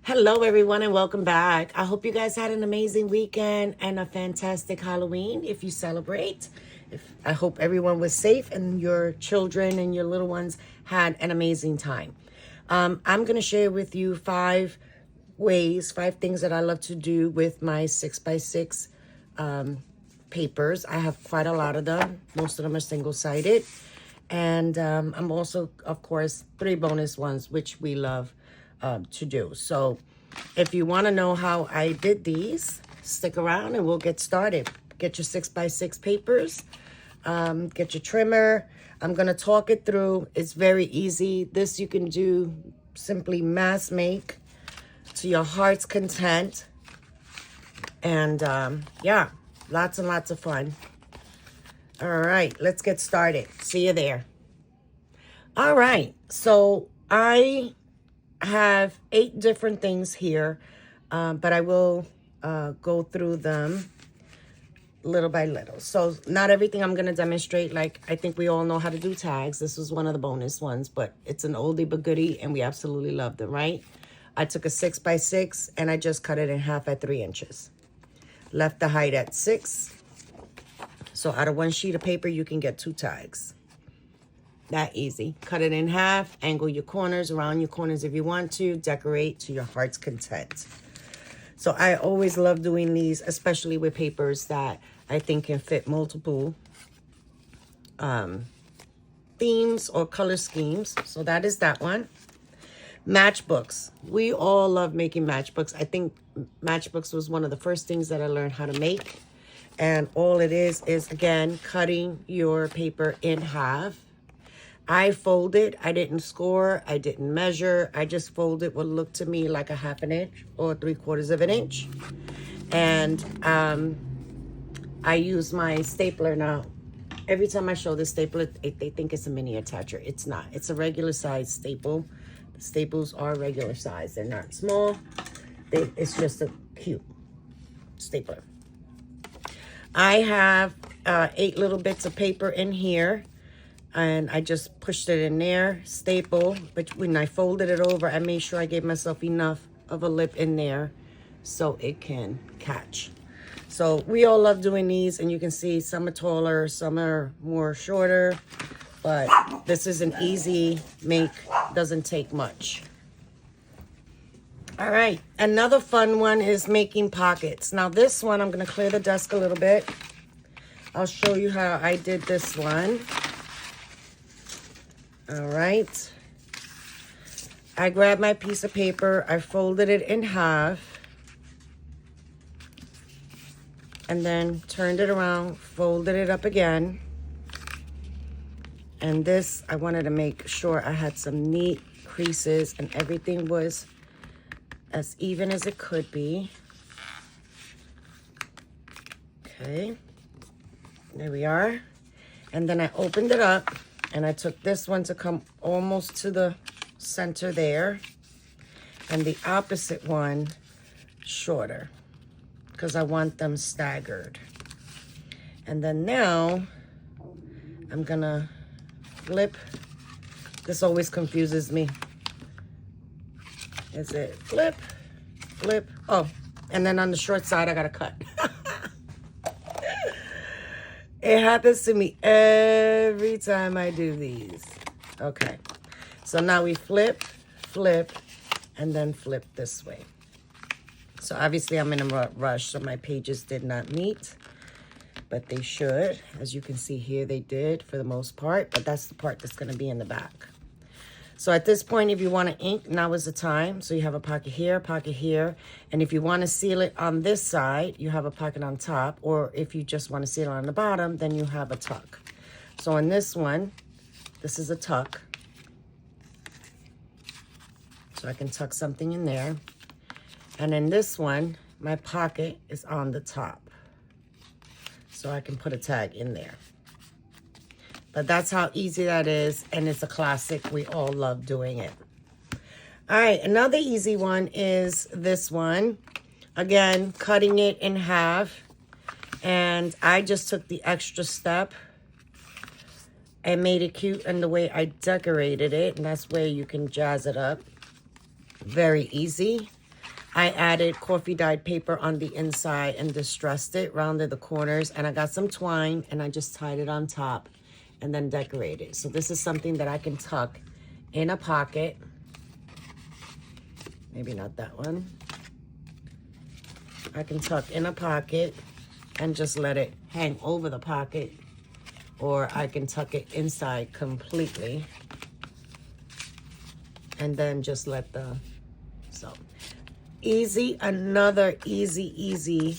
Hello, everyone, and welcome back. I hope you guys had an amazing weekend and a fantastic Halloween if you celebrate. I hope everyone was safe and your children and your little ones had an amazing time. I'm going to share with you five things that I love to do with my 6x6 papers. I have quite a lot of them. Most of them are single-sided. And I'm also, of course, 3 bonus ones, which we love to do. So if you want to know how I did these, stick around and we'll get started. Get your 6x6 papers, get your trimmer. I'm going to talk it through. It's very easy. This you can do simply mass make to your heart's content. And yeah, lots and lots of fun. All right, let's get started. See you there. All right, so I have 8 different things here, but I will go through them little by little. So not everything I'm going to demonstrate. Like, I think we all know how to do tags. This was one of the bonus ones, but it's an oldie but goodie, and we absolutely love them, right? I took a 6x6 and I just cut it in half at 3 inches. Left the height at 6. So out of 1 sheet of paper, you can get 2 tags. That easy. Cut it in half, angle your corners, around your corners if you want to, decorate to your heart's content. So I always love doing these, especially with papers that I think can fit multiple themes or color schemes. So that is that one. Matchbooks. We all love making matchbooks. I think matchbooks was one of the first things that I learned how to make. And all it is again, cutting your paper in half. I folded. I didn't score. I didn't measure. I just folded what looked to me like a 1/2 inch or 3/4 of an inch. And I use my stapler now. Every time I show the stapler, they think it's a mini attacher. It's not. It's a regular size staple. The staples are regular size. They're not small. It's just a cute stapler. I have 8 little bits of paper in here. And I just pushed it in there, staple. But when I folded it over, I made sure I gave myself enough of a lip in there so it can catch. So we all love doing these, and you can see some are taller, some are more shorter. But this is an easy make, doesn't take much. All right, another fun one is making pockets. Now this one, I'm gonna clear the desk a little bit. I'll show you how I did this one. All right, I grabbed my piece of paper, I folded it in half, and then turned it around, folded it up again. And this, I wanted to make sure I had some neat creases and everything was as even as it could be. Okay, there we are. And then I opened it up. And I took this one to come almost to the center there. And the opposite one shorter. Because I want them staggered. And then now, I'm going to flip. This always confuses me. Is it flip, flip? Oh, and then on the short side, I got to cut. It happens to me every time I do these. Okay, so now we flip, and then flip this way. So obviously I'm in a rush, so my pages did not meet, but they should. As you can see here, they did for the most part, but that's the part that's gonna be in the back. So at this point, if you want to ink, now is the time. So you have a pocket here, and if you want to seal it on this side, you have a pocket on top, or if you just want to seal it on the bottom, then you have a tuck. So in this one, this is a tuck. So I can tuck something in there. And in this one, my pocket is on the top. So I can put a tag in there. But that's how easy that is, and it's a classic. We all love doing it. All right, another easy one is this one. Again, cutting it in half, and I just took the extra step and made it cute in the way I decorated it, and that's where you can jazz it up. Very easy. I added coffee dyed paper on the inside and distressed it, rounded the corners, and I got some twine and I just tied it on top and then decorated. So this is something that I can tuck in a pocket. Maybe not that one. I can tuck in a pocket and just let it hang over the pocket, or I can tuck it inside completely and then just let the, so easy, another easy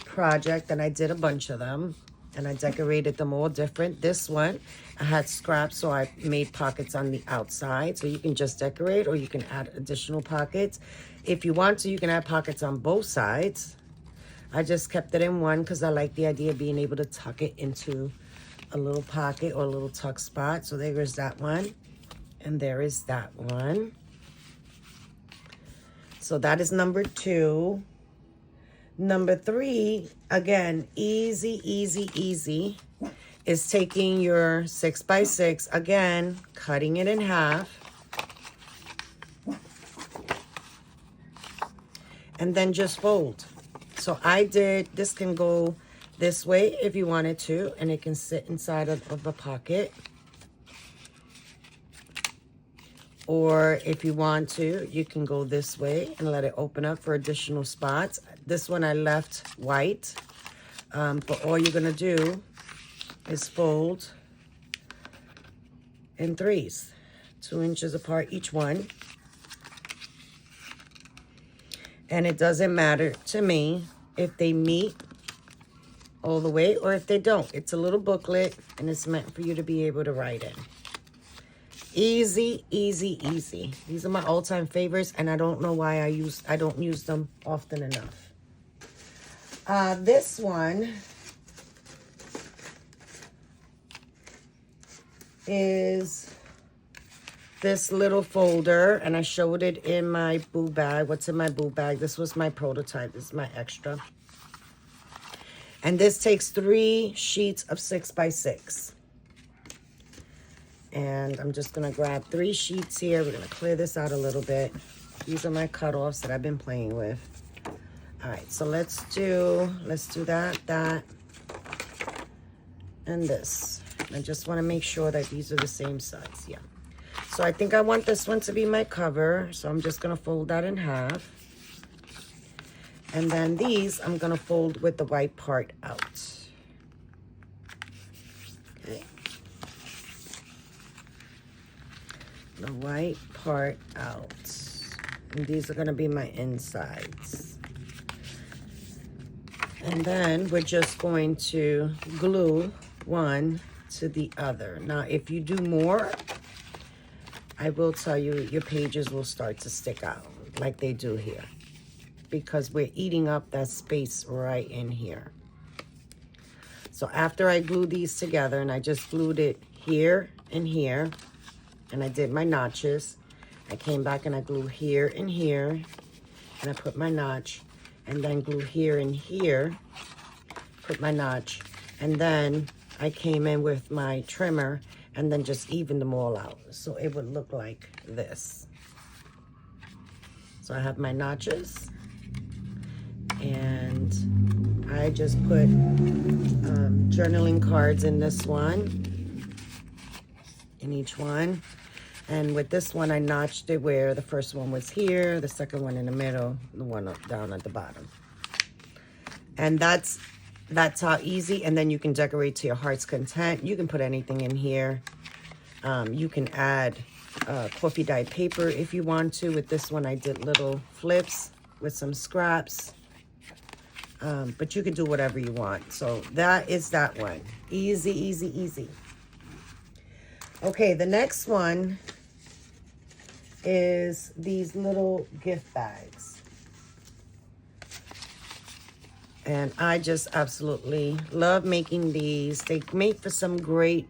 project, and I did a bunch of them and I decorated them all different. This one, I had scraps, so I made pockets on the outside, so you can just decorate or you can add additional pockets. If you want to, you can add pockets on both sides. I just kept it in one because I like the idea of being able to tuck it into a little pocket or a little tuck spot. So there is that one, and there is that one. So that is number 2. Number 3, again, easy, is taking your 6x6, again, cutting it in half, and then just fold. So I did, this can go this way if you wanted to, and it can sit inside of a pocket. Or if you want to, you can go this way and let it open up for additional spots. This one I left white, but all you're gonna do is fold in 3s, 2 inches apart each one. And it doesn't matter to me if they meet all the way or if they don't. It's a little booklet and it's meant for you to be able to write in. Easy. These are my all-time favorites, and I don't know why I don't use them often enough. This one is this little folder, and I showed it in my boo bag. What's in my boo bag? This was my prototype. This is my extra. And this takes 3 sheets of 6x6. And I'm just gonna grab 3 sheets here. We're gonna clear this out a little bit. These are my cutoffs that I've been playing with. All right, so let's do that, and this. I just wanna make sure that these are the same size, yeah. So I think I want this one to be my cover, so I'm just gonna fold that in half. And then these, I'm gonna fold with the white part out. Okay. The white part out. And these are gonna be my insides. And then we're just going to glue one to the other. Now, if you do more, I will tell you your pages will start to stick out like they do here, because we're eating up that space right in here. So after I glue these together, and I just glued it here and here, and I did my notches, I came back and I glue here and here, and I put my notch, and then glue here and here, put my notch, and then I came in with my trimmer and then just evened them all out. So it would look like this. So I have my notches, and I just put journaling cards in this one, in each one. And with this one, I notched it where the first one was here, the second one in the middle, the one up down at the bottom. And that's how easy. And then you can decorate to your heart's content. You can put anything in here. You can add coffee dyed paper if you want to. With this one, I did little flips with some scraps. But you can do whatever you want. So that is that one. Easy. Okay, the next one is these little gift bags. And I just absolutely love making these. They make for some great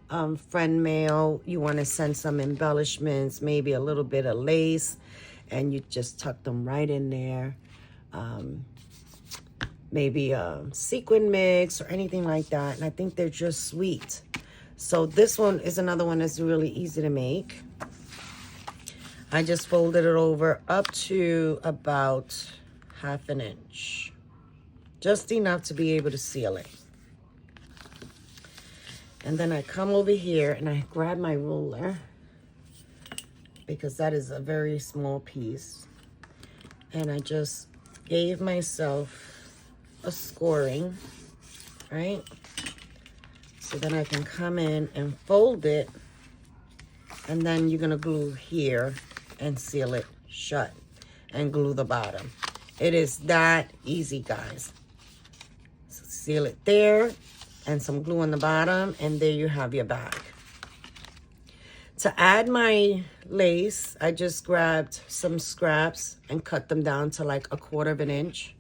friend mail. You want to send some embellishments, maybe a little bit of lace, and you just tuck them right in there. Maybe a sequin mix or anything like that. And I think they're just sweet. So this one is another one that's really easy to make. I just folded it over up to about 1/2 inch. Just enough to be able to seal it. And then I come over here and I grab my ruler, because that is a very small piece. And I just gave myself a scoring, right? So then I can come in and fold it, and then you're gonna glue here and seal it shut and glue the bottom. It is that easy, guys. So seal it there and some glue on the bottom, and there you have your bag. To add my lace, I just grabbed some scraps and cut them down to like 1/4 inch,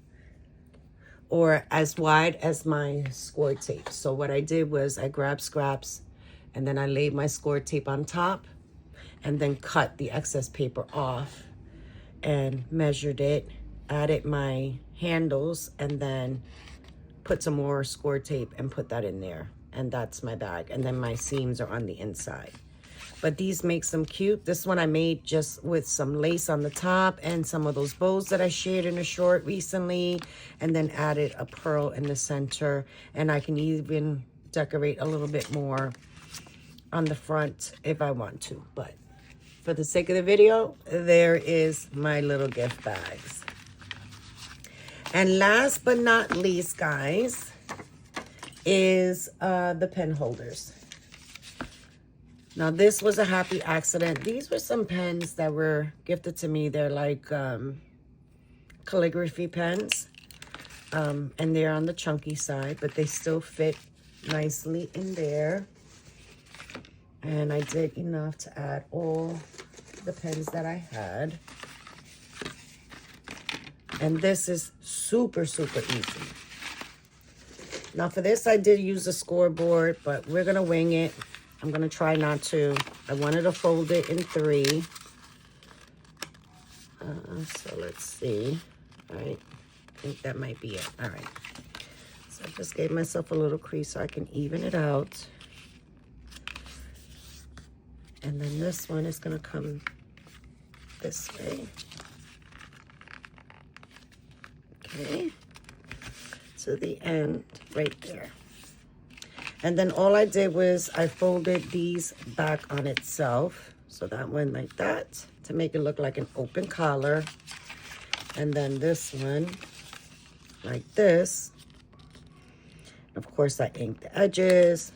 or as wide as my score tape. So what I did was I grabbed scraps and then I laid my score tape on top and then cut the excess paper off and measured it, added my handles, and then put some more score tape and put that in there. And that's my bag. And then my seams are on the inside. But these make them cute. This one I made just with some lace on the top and some of those bows that I shared in a short recently, and then added a pearl in the center. And I can even decorate a little bit more on the front if I want to. But for the sake of the video, there is my little gift bags. And last but not least, guys, is the pen holders. Now, this was a happy accident. These were some pens that were gifted to me. They're like calligraphy pens. And they're on the chunky side, but they still fit nicely in there. And I did enough to add all the pens that I had. And this is super, super easy. Now, for this, I did use a scoreboard, but we're going to wing it. I'm going to try not to. I wanted to fold it in 3. So let's see. All right. I think that might be it. All right. So I just gave myself a little crease so I can even it out. And then this one is going to come this way. Okay. To the end right there. And then all I did was I folded these back on itself. So that one like that to make it look like an open collar. And then this one like this. Of course, I inked the edges.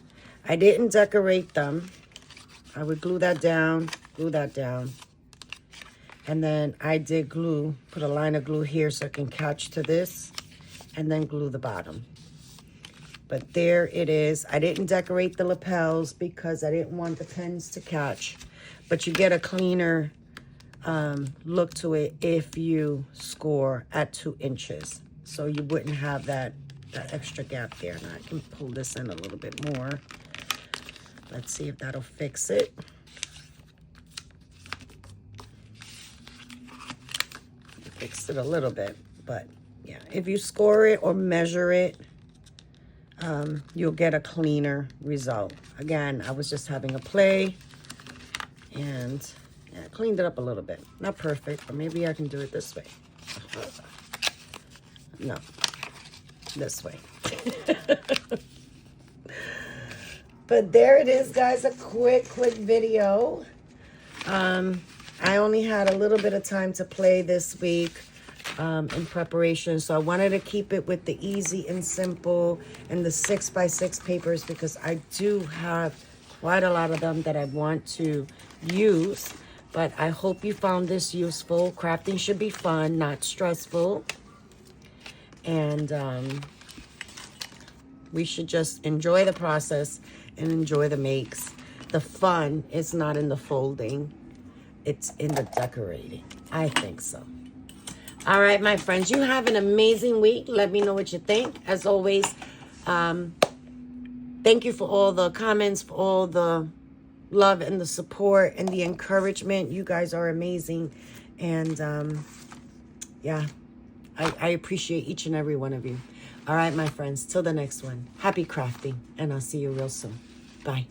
I didn't decorate them. I would glue that down. And then I did glue, put a line of glue here so it can catch to this. And then glue the bottom. But there it is. I didn't decorate the lapels because I didn't want the pens to catch. But you get a cleaner look to it if you score at 2 inches. So you wouldn't have that extra gap there. Now I can pull this in a little bit more. Let's see if that'll fix it. Fixed it a little bit, but yeah, if you score it or measure it, you'll get a cleaner result. Again, I was just having a play, and yeah, I cleaned it up a little bit. Not perfect, but maybe I can do it this way. No, this way. But there it is, guys, a quick video. I only had a little bit of time to play this week in preparation, so I wanted to keep it with the easy and simple and the 6x6 papers, because I do have quite a lot of them that I want to use. But I hope you found this useful. Crafting should be fun, not stressful. And we should just enjoy the process and enjoy the makes. The fun is not in the folding. It's in the decorating. I think so. All right, my friends, you have an amazing week. Let me know what you think. As always, thank you for all the comments, for all the love and the support and the encouragement. You guys are amazing. And yeah, I appreciate each and every one of you. All right, my friends, till the next one. Happy crafting, and I'll see you real soon. Bye.